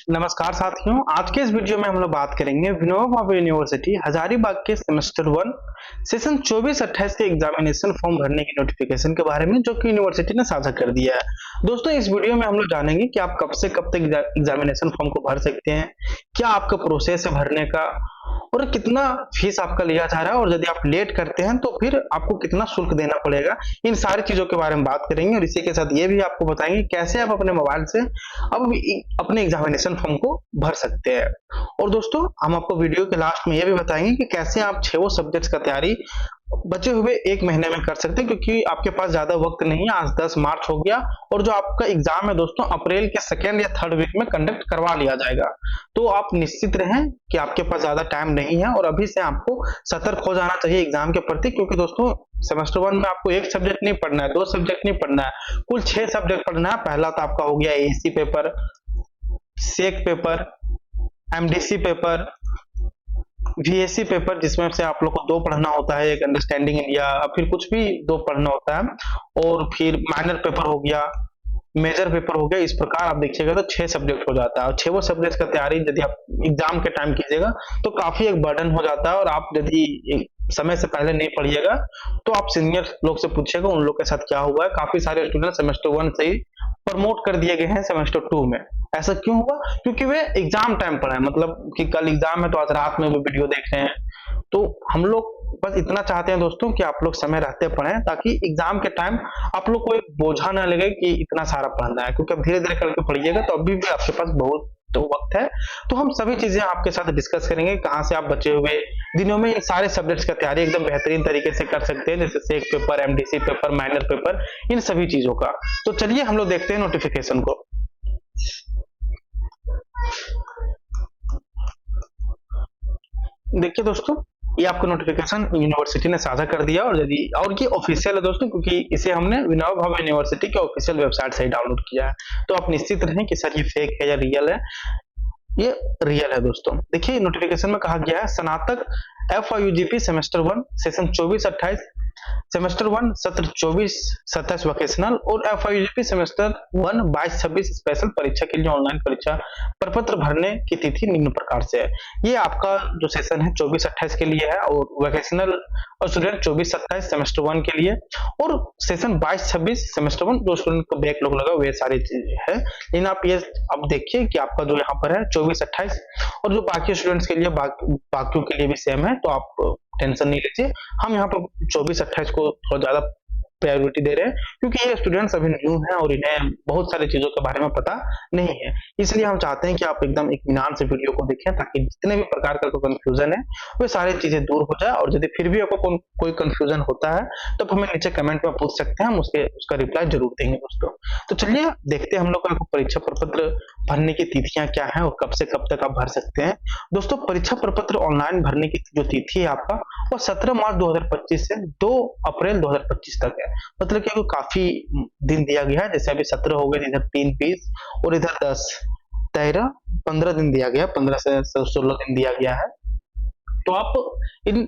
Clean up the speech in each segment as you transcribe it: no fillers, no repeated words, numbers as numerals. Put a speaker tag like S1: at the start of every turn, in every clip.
S1: नमस्कार साथियों, आज के इस वीडियो में हम लोग बात करेंगे विनोबा भावे यूनिवर्सिटी हजारीबाग के सेमेस्टर 1 सेशन 24-28 के एग्जामिनेशन फॉर्म भरने की नोटिफिकेशन के बारे में, जो कि यूनिवर्सिटी ने साझा कर दिया है। दोस्तों, इस वीडियो में हम लोग जानेंगे कि आप कब से कब तक एग्जामिनेशन फॉर्म को भर सकते हैं, क्या आपका प्रोसेस है भरने का और कितना फीस आपका लिया जा रहा है, और यदि आप लेट करते हैं तो फिर आपको कितना शुल्क देना पड़ेगा। इन सारी चीजों के बारे में बात करेंगे और इसी के साथ ये भी आपको बताएंगे कैसे आप अपने मोबाइल से अब अपने एग्जामिनेशन फॉर्म को भर सकते हैं। और दोस्तों, हम आपको वीडियो के लास्ट में ये भी बताएंगे कि कैसे आप 6 सब्जेक्ट्स का तैयारी बचे हुए 1 महीने में कर सकते हैं, क्योंकि आपके पास ज्यादा वक्त नहीं है। आज 10 मार्च हो गया और जो आपका एग्जाम है दोस्तों अप्रैल के 2nd या 3rd वीक में कंडक्ट करवा लिया जाएगा। तो आप निश्चित रहें कि आपके पास ज्यादा टाइम नहीं है और अभी से आपको सतर्क हो जाना चाहिए एग्जाम के प्रति, क्योंकि दोस्तों सेमेस्टर 1 में आपको 1 सब्जेक्ट नहीं पढ़ना है, 2 सब्जेक्ट नहीं पढ़ना है, कुल 6 सब्जेक्ट पढ़ना है। पहला तो आपका हो गया ASC paper, SEC paper, MDC paper, VSC paper, जिसमें से आप लोग को 2 पढ़ना होता है, एक अंडरस्टैंडिंग इंडिया, फिर कुछ भी 2 पढ़ना होता है, और फिर माइनर पेपर हो गया, मेजर पेपर हो गया। इस प्रकार आप देखिएगा तो 6 सब्जेक्ट हो जाता है। और 6 सब्जेक्ट का तैयारी यदि आप एग्जाम के टाइम कीजिएगा तो काफी एक बर्डन हो जाता है, और आप यदि समय से पहले नहीं पढ़िएगा तो आप सीनियर लोग से पूछिएगा उन लोग के साथ क्या हुआ है। काफी सारे स्टूडेंट सेमेस्टर 1 से ही प्रमोट कर दिए गए हैं सेमेस्टर 2 में। ऐसा क्यों हुआ? क्योंकि वे एग्जाम टाइम पर है, मतलब कि कल एग्जाम है तो आज रात में वो वीडियो देख रहे हैं। तो हम लोग बस इतना चाहते हैं दोस्तों कि आप लोग समय रहते पढ़ें, ताकि एग्जाम के टाइम आप लोग को एक बोझा ना लगे कि इतना सारा पढ़ना है, क्योंकि अब धीरे धीरे करके पढ़िएगा तो अभी भी आपके पास बहुत तो वक्त है। तो हम सभी चीजें आपके साथ डिस्कस करेंगे, कहां से आप बचे हुए दिनों में इन सारे सब्जेक्ट्स का तैयारी एकदम बेहतरीन तरीके से कर सकते हैं, जैसे SEC paper, MDC paper, minor paper, इन सभी चीजों का। तो चलिए हम लोग देखते हैं नोटिफिकेशन को। देखिए दोस्तों, ये आपको नोटिफिकेशन यूनिवर्सिटी ने साझा कर दिया, और ये ऑफिशियल है दोस्तों, क्योंकि इसे हमने विनोबा भावे यूनिवर्सिटी के ऑफिशियल वेबसाइट से ही डाउनलोड किया है। तो आप निश्चित रहें कि सर ये फेक है या रियल है। ये रियल है दोस्तों। देखिए नोटिफिकेशन में कहा गया है, स्नातक FIUGP सेमेस्टर 1 सेशन 24-28, सेमेस्टर 1 सत्र 24-27 वोकेशनल, और FIUGP सेमेस्टर 1 22-26 स्पेशल परीक्षा के लिए ऑनलाइन परीक्षा प्रपत्र भरने की तिथि निम्न प्रकार से है। ये आपका जो सेशन है 24-28 के लिए है, और वोकेशनल और स्टूडेंट 24-27 सेमेस्टर 1 के लिए, और सेशन 22-26 सेमेस्टर 1 जो स्टूडेंट को बैकलॉग लगा वे सारी चीजें है। लेकिन आप ये अब देखिए कि आपका जो यहाँ पर है 24-28, और जो बाकी स्टूडेंट्स के लिए बाकियों के लिए भी सेम है, तो आप टेंशन नहीं लीजिए। हम यहाँ पर 24-28 को थोड़ा ज्यादा प्रायोरिटी दे रहे हैं, क्योंकि ये स्टूडेंट्स अभी न्यू हैं और इन्हें बहुत सारी चीजों के बारे में पता नहीं है। इसलिए हम चाहते हैं कि आप एकदम इत्मीनान से वीडियो को देखें, ताकि जितने भी प्रकार का कोई कंफ्यूजन है वे सारी चीजें दूर हो जाए। और यदि फिर भी आपको कोई कंफ्यूजन होता है तो हमें नीचे कमेंट में पूछ सकते हैं, हम उसका रिप्लाई जरूर देंगे दोस्तों। तो चलिए देखते हैं हम लोग का परीक्षा प्रपत्र भरने की तिथियां क्या है और कब से कब तक आप भर सकते हैं। दोस्तों, परीक्षा प्रपत्र ऑनलाइन भरने की जो तिथि है आपका, वो 17 मार्च 2025 से 2 अप्रैल 2025 तक है। मतलब कि काफी दिन दिया गया है। जैसे अभी 17 हो गए, इधर 3-20 और इधर 10, 13, 15 दिन दिया गया, 15 से 16 दिन दिया गया है। तो आप इन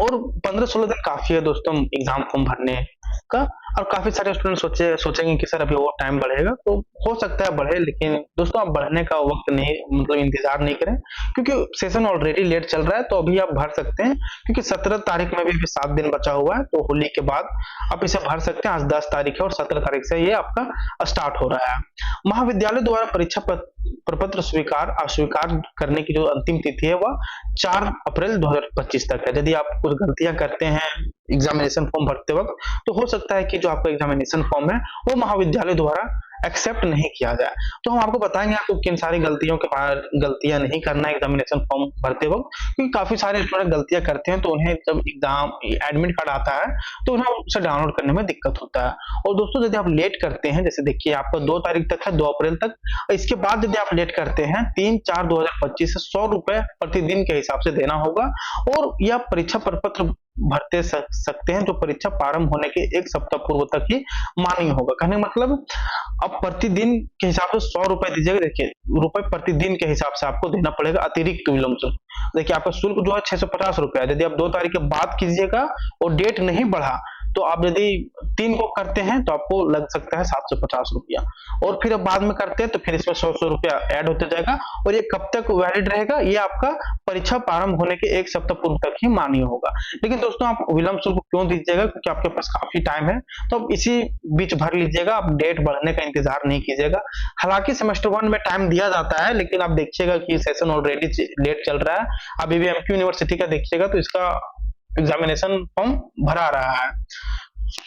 S1: और 15-16 दिन काफी है दोस्तों एग्जाम फॉर्म भरने का। और काफी सारे स्टूडेंट सोचेंगे कि सर अभी और टाइम बढ़ेगा, तो हो सकता है बढ़े, लेकिन दोस्तों आप बढ़ने का वक्त नहीं, मतलब इंतजार नहीं करें, क्योंकि सेशन ऑलरेडी लेट चल रहा है। तो अभी आप भर सकते हैं, क्योंकि 17 तारीख में भी 7 दिन बचा हुआ है, तो होली के बाद आप इसे भर सकते हैं। आज 10 तारीख है और 17 तारीख से ये आपका स्टार्ट हो रहा है। महाविद्यालय द्वारा परीक्षा प्रपत्र स्वीकार अस्वीकार करने की जो अंतिम तिथि है वह 4 अप्रैल 2025 तक है। यदि आप कुछ गलतियां करते हैं एग्जामिनेशन फॉर्म भरते वक्त, तो हो सकता है कि जो आपका एग्जामिनेशन फॉर्म है वो महाविद्यालय द्वारा एक्सेप्ट नहीं किया जाए। तो हम आपको बताएंगे आपको किन सारी गलतियां नहीं करना है एग्जामिनेशन फॉर्म भरते वक्त, क्योंकि काफी सारे स्टूडेंट गलतियां करते हैं, तो उन्हें जब एग्जाम एडमिट कार्ड आता है तो उन्हें उसे डाउनलोड करने में दिक्कत होता है। और दोस्तों, यदि आप लेट करते हैं, जैसे देखिए आपका 2 तारीख तक है, 2 अप्रैल तक, इसके बाद यदि आप लेट करते हैं 3/4/2025 से 100 रुपए प्रतिदिन के हिसाब से देना होगा। और यह परीक्षा प्रपत्र भरते सकते हैं जो परीक्षा प्रारंभ होने के 1 सप्ताह पूर्व तक ही मान्य होगा। कहने मतलब अब प्रतिदिन के हिसाब से 100 रुपए दीजिएगा। देखिए रुपए प्रतिदिन के हिसाब से आपको देना पड़ेगा अतिरिक्त विलंब शुल्क। देखिए आपका शुल्क जो है 650 रुपया। यदि आप 2 तारीख के बाद कीजिएगा और डेट नहीं बढ़ा तो आप यदि 3 को करते हैं तो आपको लग सकता है 750 रुपया, और फिर अब बाद में करते हैं तो फिर इसमें 100 रुपया ऐड होते जाएगा। और ये कब तक वैलिड रहेगा, ये आपका परीक्षा प्रारंभ होने के 1 सप्ताह पूर्व तक ही मान्य होगा। लेकिन दोस्तों आप विलंब शुल्क क्यों दीजिएगा, क्योंकि आपके पास काफी टाइम है, तो आप इसी बीच भर लीजिएगा, आप डेट बढ़ने का इंतजार नहीं कीजिएगा। हालांकि सेमेस्टर 1 में टाइम दिया जाता है, लेकिन आप देखिएगा कि सेशन ऑलरेडी लेट चल रहा है। अभी भी एमक्यू यूनिवर्सिटी का देखिएगा तो इसका एग्जामिनेशन फॉर्म भरा रहा है,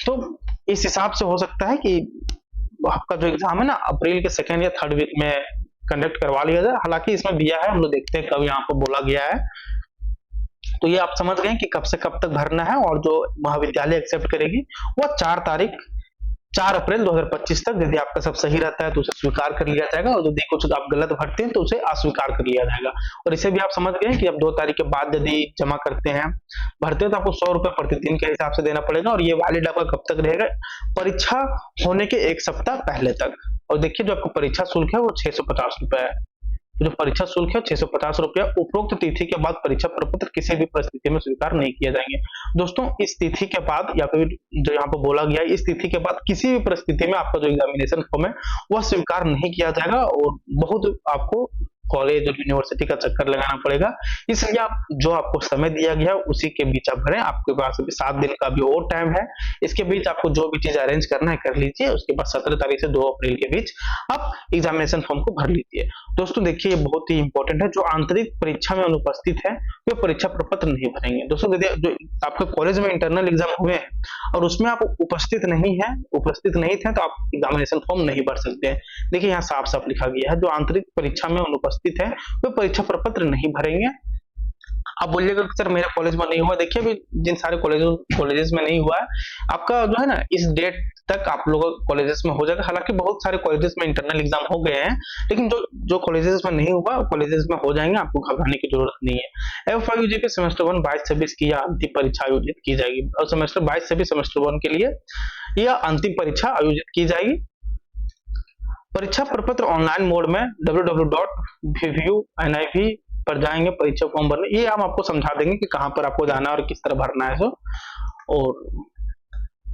S1: तो इस हिसाब से हो सकता है कि आपका जो एग्जाम है ना अप्रैल के 2nd या 3rd वीक में कंडक्ट करवा लिया जाए। हालांकि इसमें दिया है, हम लोग देखते हैं कब यहाँ पर बोला गया है। तो ये आप समझ गए कि कब से कब तक भरना है, और जो महाविद्यालय एक्सेप्ट करेगी वो 4 अप्रैल 2025 तक। यदि आपका सब सही रहता है तो उसे स्वीकार कर लिया जाएगा, और यदि कुछ आप गलत भरते हैं तो उसे अस्वीकार कर लिया जाएगा। और इसे भी आप समझ गए कि अब 2 तारीख के बाद यदि जमा करते हैं, भरते हैं, तो आपको 100 रुपए प्रतिदिन के हिसाब से देना पड़ेगा। और ये वैलिड आपका कब तक रहेगा, परीक्षा होने के 1 सप्ताह पहले तक। और देखिए जो आपको परीक्षा शुल्क है वो 650 रुपए है। तो जो परीक्षा शुल्क है 650 रुपया, उपरोक्त तिथि के बाद परीक्षा प्रपत्र किसी भी परिस्थिति में स्वीकार नहीं किए जाएंगे। दोस्तों इस तिथि के बाद, या फिर जो यहाँ पर बोला गया है, इस तिथि के बाद किसी भी परिस्थिति में आपका जो एग्जामिनेशन फॉर्म है वह स्वीकार नहीं किया जाएगा, और बहुत आपको कॉलेज और यूनिवर्सिटी का चक्कर लगाना पड़ेगा। इसलिए आप जो आपको समय दिया गया उसी के बीच आप भरें। आपके पास अभी 7 दिन का भी और टाइम है, इसके बीच आपको जो भी चीज अरेंज करना है कर लीजिए। उसके बाद 17 तारीख से 2 अप्रैल के बीच आप एग्जामिनेशन फॉर्म को भर लीजिए। दोस्तों देखिए ये बहुत ही इंपॉर्टेंट है, जो आंतरिक परीक्षा में अनुपस्थित है वे परीक्षा प्रपत्र नहीं भरेंगे। दोस्तों यदि जो आपके कॉलेज में इंटरनल एग्जाम हुए हैं और उसमें आप उपस्थित नहीं थे तो आप एग्जामिनेशन फॉर्म नहीं भर सकते हैं। देखिए यहाँ साफ साफ लिखा गया है, जो आंतरिक परीक्षा में अनुपस्थित है वे परीक्षा प्रपत्र नहीं भरेंगे। आप बोलिएगा सर मेरे कॉलेज में नहीं हुआ, देखिए अभी जिन सारे कॉलेजेस में नहीं हुआ है, आपका जो है ना इस डेट तक आप लोगों कॉलेजेस में हो जाएगा। हालांकि बहुत सारे कॉलेजेस में इंटरनल एग्जाम हो गए हैं, लेकिन जो कॉलेजेस में नहीं हुआ कॉलेजेस में हो जाएंगे, आपको घबराने की जरूरत नहीं है। एफआईयूजी के सेमेस्टर 1 22-26 की यह अंतिम परीक्षा आयोजित की जाएगी, और सेमेस्टर 22-26 सेमेस्टर 1 के लिए यह अंतिम परीक्षा आयोजित की जाएगी। परीक्षा प्रपत्र ऑनलाइन मोड में www.vvu.niv पर जाएंगे परीक्षा फॉर्म भरने। ये हम आपको समझा देंगे कि कहां पर आपको जाना है और किस तरह भरना है। और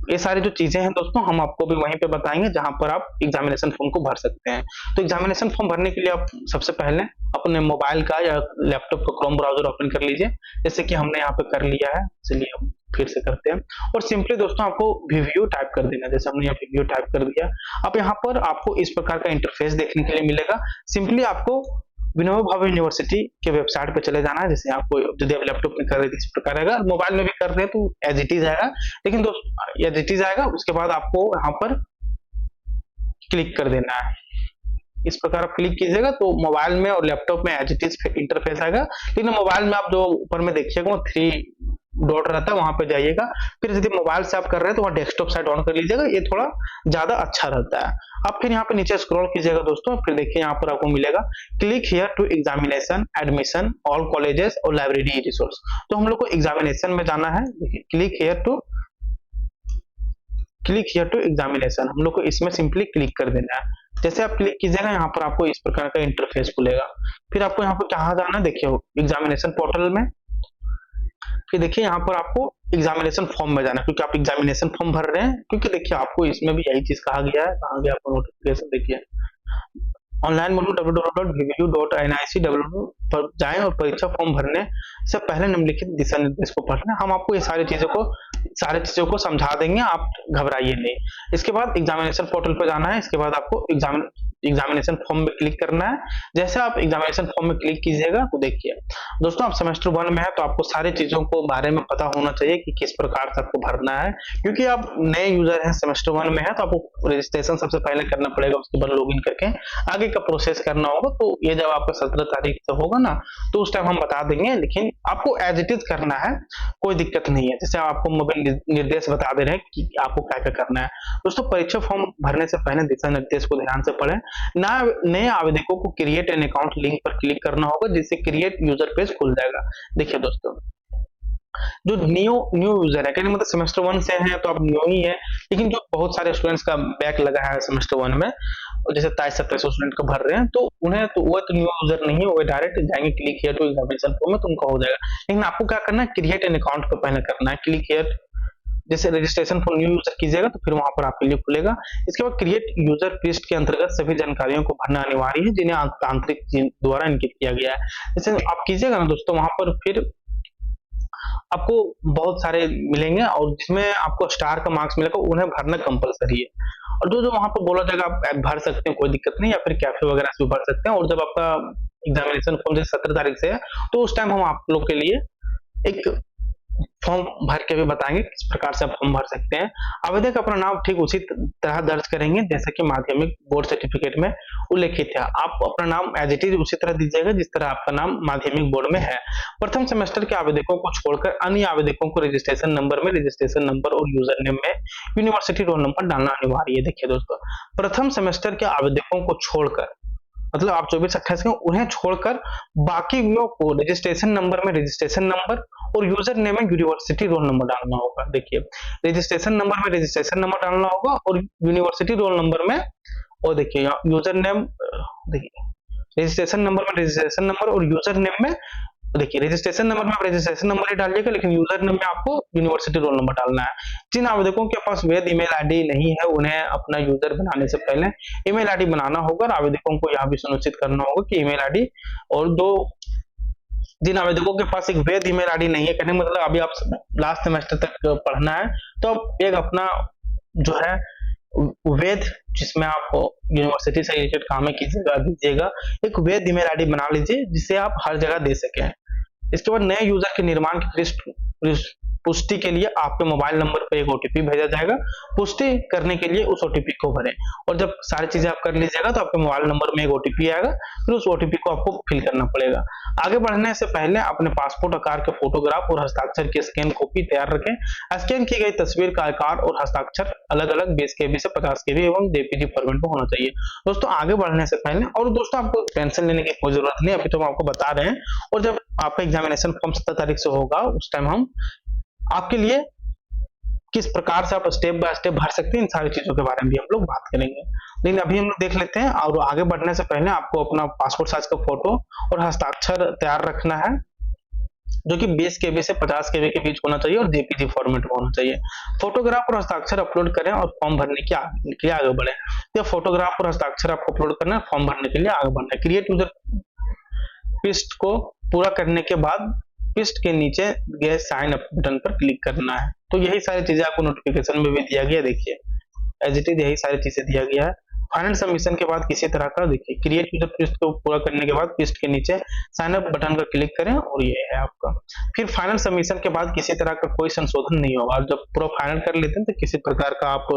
S1: ये सारी जो चीजें हैं दोस्तों हम आपको भी वहीं पे बताएंगे जहां पर आप एग्जामिनेशन फॉर्म को भर सकते हैं। तो एग्जामिनेशन फॉर्म भरने के लिए आप सबसे पहले अपने मोबाइल का या लैपटॉप का क्रोम ब्राउजर ओपन कर लीजिए, जैसे कि हमने यहाँ पे कर लिया है, इसलिए हम फिर से करते हैं। और सिंपली दोस्तों आपको VVU टाइप कर देना, जैसे हमने यहाँ VVU टाइप कर दिया। अब यहाँ पर आपको इस प्रकार का इंटरफेस देखने के लिए मिलेगा। सिंपली आपको विनोबा भावे यूनिवर्सिटी के वेबसाइट पे चले जाना है। जैसे आपको यदि आप लैपटॉप में कर रहे थे इस प्रकार आएगा, मोबाइल में भी कर रहे हैं तो एज इट इज आएगा, लेकिन दोस्तों एज इट इज आएगा। उसके बाद आपको यहाँ पर क्लिक कर देना है, इस प्रकार आप क्लिक कीजिएगा तो मोबाइल में और लैपटॉप में एज इट इज इंटरफेस आएगा। लेकिन मोबाइल में आप जो ऊपर में देखिएगा वो 3 डॉट रहता है, वहां पे जाइएगा। फिर यदि मोबाइल से आप कर रहे हैं तो वहां डेस्कटॉप साइट ऑन कर लीजिएगा, ये थोड़ा ज्यादा अच्छा रहता है। अब फिर यहाँ पे नीचे स्क्रॉल कीजिएगा दोस्तों, फिर देखिए यहाँ पर आपको मिलेगा click here to examination admission all colleges और लाइब्रेरी रिसोर्स। तो हम लोग को एग्जामिनेशन में जाना है। देखिए क्लिक हियर टू एग्जामिनेशन, हम लोग को इसमें सिंपली क्लिक कर देना है। जैसे आप क्लिक कीजिएगा यहाँ पर आपको इस प्रकार का इंटरफेस खुलेगा। फिर आपको यहाँ पर कहाँ जाना है, देखिए एग्जामिनेशन पोर्टल में। फिर देखिए यहाँ पर आपको एग्जामिनेशन फॉर्म में जाना है, क्योंकि आप एग्जामिनेशन फॉर्म भर रहे हैं। क्योंकि देखिए आपको इसमें भी यही चीज कहा गया है, कहाँ गया आपको नोटिफिकेशन, देखिए ऑनलाइन मोड www.vvu.nic पर जाएं और परीक्षा फॉर्म भरने से पहले निम्नलिखित दिशा निर्देश को पढ़ना। हम आपको ये सारी चीजों को समझा देंगे, आप घबराइए नहीं। इसके बाद एग्जामिनेशन पोर्टल पर जाना है, इसके बाद आपको एग्जामिनेशन फॉर्म में क्लिक करना है। जैसे आप एग्जामिनेशन फॉर्म में क्लिक कीजिएगा तो देखिए दोस्तों आप सेमेस्टर 1 में है तो आपको सारी चीजों को बारे में पता होना चाहिए कि किस प्रकार से आपको भरना है। क्योंकि आप नए यूजर हैं, सेमेस्टर 1 में है, तो आपको रजिस्ट्रेशन सबसे पहले करना पड़ेगा, उसके बाद लॉगिन करके आगे का प्रोसेस करना होगा। तो ये जब आपका 17 तारीख से होगा ना तो उस टाइम हम बता देंगे, लेकिन आपको एज इट इज करना है, कोई दिक्कत नहीं है। जैसे आपको मोबाइल निर्देश बता दे रहे हैं कि आपको क्या क्या करना है। दोस्तों परीक्षा फॉर्म भरने से पहले दिशा निर्देश को ध्यान से पढ़ें। नए आवेदकों को क्रिएट एन अकाउंट लिंक पर क्लिक करना होगा, जिससे क्रिएट यूजर पेज खुल जाएगा। देखिए दोस्तों जो न्यू यूजर है, कहने मतलब सेमेस्टर 1 से है तो आप न्यू ही है, लेकिन जो बहुत सारे स्टूडेंट्स का बैक लगा है सेमेस्टर 1 में, जैसे 2700 स्टूडेंट को भर रहे हैं, तो उन्हें तो वो तो न्यू यूजर नहीं है, वो डायरेक्ट जाएंगे click here to examination form में तो उनका हो जाएगा। लेकिन आपको क्या करना है, क्रिएट एन अकाउंट को पहले करना है। क्लिक हियर जैसे रजिस्ट्रेशन फॉर न्यू यूजर कीजिएगा तो फिर वहां पर आपके लिए खुलेगा। इसके बाद क्रिएट यूजर पृष्ठ के अंतर्गत सभी जानकारियों को भरना अनिवार्य है जिन्हें तांत्रिक द्वारा इंगित किया गया है। जैसे आप कीजिएगा ना दोस्तों, वहां पर फिर आपको बहुत सारे मिलेंगे और जिसमें आपको स्टार का मार्क्स मिलेगा उन्हें भरना कंपलसरी है। और जो जो वहां पर बोला जाएगा आप भर सकते हैं, कोई दिक्कत नहीं, या फिर कैफे वगैरह से भी भर सकते हैं। और जब आपका एग्जामिनेशन फॉर्म जैसे 17 तारीख से है तो उस टाइम हम आप लोग के लिए एक फॉर्म भर के भी बताएंगे किस प्रकार से आप फॉर्म भर सकते हैं। आवेदक अपना नाम ठीक उसी तरह दर्ज करेंगे जैसे कि माध्यमिक बोर्ड सर्टिफिकेट में उल्लेखित है। आप अपना नाम एज इट इज उसी तरह दीजिएगा जिस तरह आपका नाम माध्यमिक बोर्ड में है। प्रथम सेमेस्टर के आवेदकों को छोड़कर अन्य आवेदकों को रजिस्ट्रेशन नंबर में रजिस्ट्रेशन नंबर और यूजर नेम में यूनिवर्सिटी रोल नंबर डालना अनिवार्य है। देखिए दोस्तों, प्रथम सेमेस्टर के आवेदकों को छोड़कर, मतलब आप 24-28 के उन्हें छोड़कर बाकी को रजिस्ट्रेशन नंबर में रजिस्ट्रेशन नंबर और यूजर नेम में यूनिवर्सिटी रोल नंबर डालना होगा। देखिए, रजिस्ट्रेशन नंबर में रजिस्ट्रेशन नंबर डालना होगा और यूनिवर्सिटी रोल नंबर में, और देखिए यूजर नेम, देखिए रजिस्ट्रेशन नंबर में रजिस्ट्रेशन नंबर और यूजर नेम में, देखिए रजिस्ट्रेशन नंबर में आप रजिस्ट्रेशन नंबर ही डालिएगा लेकिन यूजर नेम में आपको यूनिवर्सिटी रोल नंबर डालना है। जिन आवेदकों के पास वैध ईमेल आईडी नहीं है उन्हें अपना यूजर बनाने से पहले ईमेल आईडी बनाना होगा और आवेदकों को यह भी सुनिश्चित करना होगा कि ईमेल आईडी, और दो जिन आवेदकों के पास एक वैध ईमेल आईडी नहीं है, कहने मतलब अभी आप लास्ट सेमेस्टर तक पढ़ना है तो आप एक अपना जो है वैध, जिसमें आप यूनिवर्सिटी से रिलेटेड काम कीजिएगा दीजिएगा, एक वैध ईमेल आईडी बना लीजिए जिसे आप हर जगह दे सकें। इसके बाद नए यूजर के निर्माण की पुष्टि के लिए आपके मोबाइल नंबर पर एक ओटीपी भेजा जाएगा। पुष्टि करने के लिए उस ओटीपी को भरें और जब सारी चीजें आप कर लीजिएगा तो आपके मोबाइल नंबर में एक ओटीपी आएगा, फिर उस ओटीपी को आपको फिल करना पड़ेगा। आगे बढ़ने से पहले अपने पासपोर्ट आकार के फोटोग्राफ और हस्ताक्षर की स्कैन कॉपी तैयार रखें। स्कैन की गई तस्वीर का आकार और हस्ताक्षर अलग अलग 20 KB से 50 KB एवं जेपीजी फॉर्मेट में होना चाहिए। दोस्तों, आगे बढ़ने से पहले, और दोस्तों आपको टेंशन लेने की कोई जरूरत नहीं, अभी तो हम आपको बता रहे हैं, और जब आपका एग्जामिनेशन फॉर्म 17 तारीख से होगा उस टाइम हम आपके लिए किस प्रकार से आप स्टेप बाय स्टेप भर सकते हैं इन सारी चीजों के बारे में भी हम लोग बात करेंगे। लेकिन अभी हम लोग देख लेते हैं, और आगे बढ़ने से पहले आपको अपना पासपोर्ट साइज का फोटो और हस्ताक्षर तैयार रखना है जो कि 20 KB से 50 KB के बीच होना चाहिए और जेपीजी फॉर्मेट में होना चाहिए। फोटोग्राफ और हस्ताक्षर अपलोड करें और फॉर्म भरने के लिए आगे बढ़े। तो फोटोग्राफ और हस्ताक्षर आपको अपलोड करना है, फॉर्म भरने के लिए आगे बढ़ना है। क्रिएट यूजर पृष्ठ को पूरा करने के बाद पृष्ठ के नीचे गए साइन अप बटन पर क्लिक करना है। तो यही सारी चीजें आपको नोटिफिकेशन में भी दिया गया, देखिए एज इट इज यही सारी चीजें दिया गया है। फाइनल सबमिशन के बाद किसी तरह का, देखिए क्रिएट यूजर पृष्ठ को पूरा करने के बाद पृष्ठ के नीचे साइन अप बटन पर क्लिक करें और ये है आपका। फिर फाइनल सबमिशन के बाद किसी तरह का कोई संशोधन नहीं होगा, और जब पूरा फाइनल कर लेते हैं तो किसी प्रकार का आप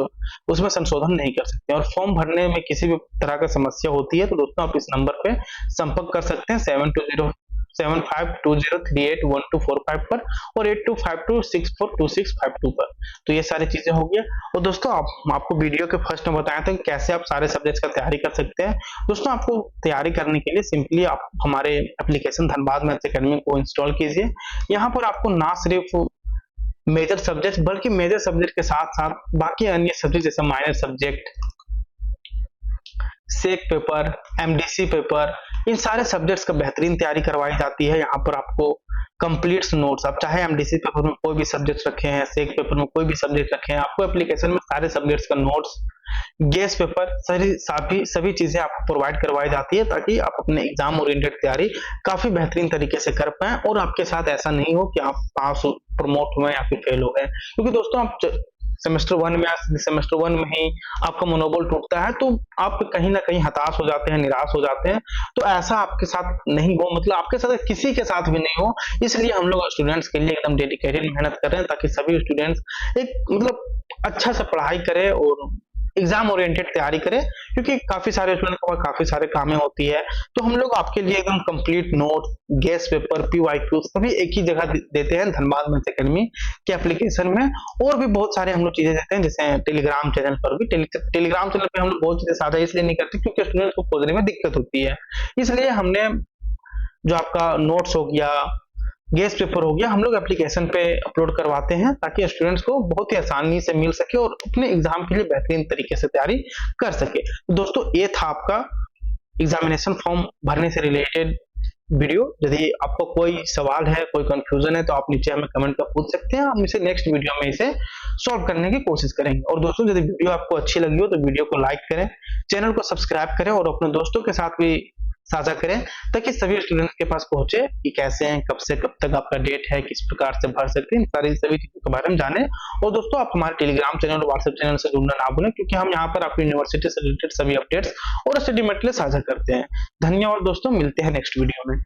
S1: उसमें संशोधन नहीं कर सकते। और फॉर्म भरने में किसी भी तरह का समस्या होती है तो दोस्तों आप इस नंबर पे संपर्क कर सकते हैं 720752038124 पर और 8252642652 पर। तो ये सारी चीजें हो गया। और दोस्तों आपको वीडियो के फर्स्ट में बताया था कि कैसे आप सारे सब्जेक्ट्स का तैयारी कर सकते हैं। दोस्तों, आपको तैयारी करने के लिए सिंपली आप हमारे एप्लीकेशन धनबाद मैथ्स एकेडमी को इंस्टॉल कीजिए। यहाँ पर आपको ना सिर्फ मेजर सब्जेक्ट बल्कि मेजर सब्जेक्ट के साथ साथ बाकी अन्य सब्जेक्ट जैसे माइनर सब्जेक्ट, सेक पेपर, एमडीसी पेपर, इन सारे सब्जेक्ट्स का बेहतरीन तैयारी करवाई जाती है। यहाँ पर आपको कंप्लीट नोट्स, आप चाहे एमडीसी पेपर में कोई भी सब्जेक्ट रखे हैं, सेक पेपर में कोई भी सब्जेक्ट रखे हैं, आपको एप्लीकेशन में सारे सब्जेक्ट्स का नोट्स, गेस पेपर, सभी चीजें आपको प्रोवाइड करवाई जाती है ताकि आप अपने एग्जाम ओरिएंटेड तैयारी काफी बेहतरीन तरीके से कर पाएं और आपके साथ ऐसा नहीं हो कि आप पास प्रमोट हुए या फिर फेल हो गए। क्योंकि दोस्तों आप सेमेस्टर 1 में ही आपका मनोबल टूटता है तो आप कहीं ना कहीं हताश हो जाते हैं, निराश हो जाते हैं। तो ऐसा आपके साथ नहीं हो, मतलब आपके साथ किसी के साथ भी नहीं हो। इसलिए हम लोग स्टूडेंट्स के लिए एकदम डेडिकेटेड मेहनत कर रहे हैं ताकि सभी स्टूडेंट्स एक मतलब अच्छा से पढ़ाई करें और एग्जाम ओरिएंटेड तैयारी करें, क्योंकि काफी सारे स्टूडेंट के पास काफी सारे कामें होती है। तो हम लोग आपके लिए एकदम complete note, guess paper, PYQ सभी एक ही जगह देते हैं धनबाद मैथ्स एकेडमी के एप्लीकेशन में। और भी बहुत सारे हम लोग चीजें देते हैं, जैसे टेलीग्राम चैनल पर भी। टेलीग्राम चैनल पे हम लोग बहुत चीजें साझा इसलिए नहीं करते क्योंकि स्टूडेंट्स को खोजने में दिक्कत होती है, इसलिए हमने जो आपका नोट्स हो गया, गेस पेपर हो गया, हम लोग एप्लीकेशन पे अपलोड करवाते हैं ताकि स्टूडेंट्स को बहुत ही आसानी से मिल सके और अपने एग्जाम के लिए बेहतरीन तरीके से तैयारी कर सके। तो दोस्तों, ये था आपका एग्जामिनेशन फॉर्म भरने से रिलेटेड वीडियो। यदि आपको कोई सवाल है, कोई कंफ्यूजन है तो आप नीचे हमें कमेंट कर पूछ सकते हैं, हम इसे नेक्स्ट वीडियो में इसे सॉल्व करने की कोशिश करेंगे। और दोस्तों यदि वीडियो आपको अच्छी लगी हो तो वीडियो को लाइक करें, चैनल को सब्सक्राइब करें और अपने दोस्तों के साथ भी साझा करें, ताकि सभी स्टूडेंट्स के पास पहुंचे कि कैसे हैं, कब से कब तक आपका डेट है, किस प्रकार से भर सकते हैं, सभी चीजों के बारे में जाने। और दोस्तों आप हमारे टेलीग्राम चैनल और व्हाट्सएप चैनल से जुड़ना ना भूलें, क्योंकि हम यहाँ पर आपकी यूनिवर्सिटी से रिलेटेड सभी अपडेट्स और स्टडी मटेरियल साझा करते हैं। धन्यवाद दोस्तों, मिलते हैं नेक्स्ट वीडियो में।